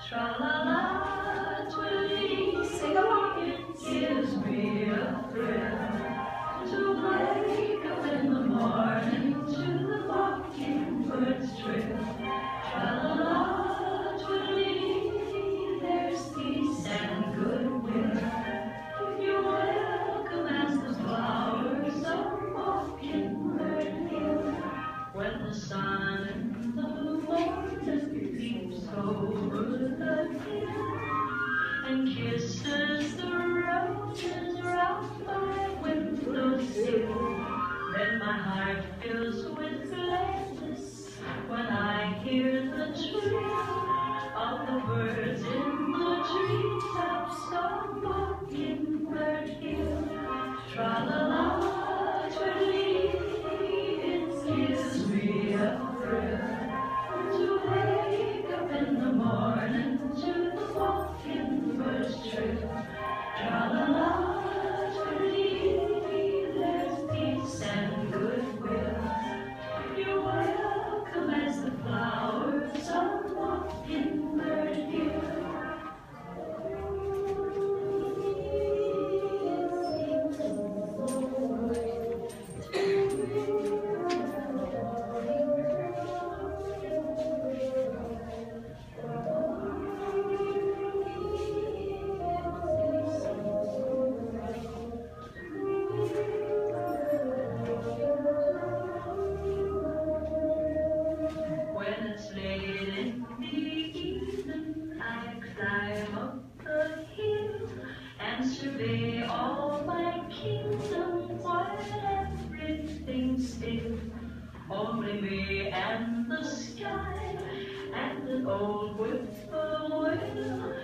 Tra-la-la, twirly, sing along. It gives me a thrill to wake up in the morning to the mockingbird's trill. Tra-la-la, twirly, there's peace and goodwill. You're welcome as the flowers of Mockingbird Hill. When the sun in the morning peeps over the hill and kisses the roses round my windowsill, then my heart fills with gladness when I hear the trill of the birds in the treetops of Mockingbird Hill. Tra-la-la, twirly, it gives me a thrill to wake up in the morning to the mockingbird's trill. Tra-la-la, twirly, there's peace and goodwill. You're welcome as the flowers of Mockingbird Hill. When it's late in the evening, I climb up the hill and survey all my kingdom while everything's still. Only me and the sky and an old whippoorwill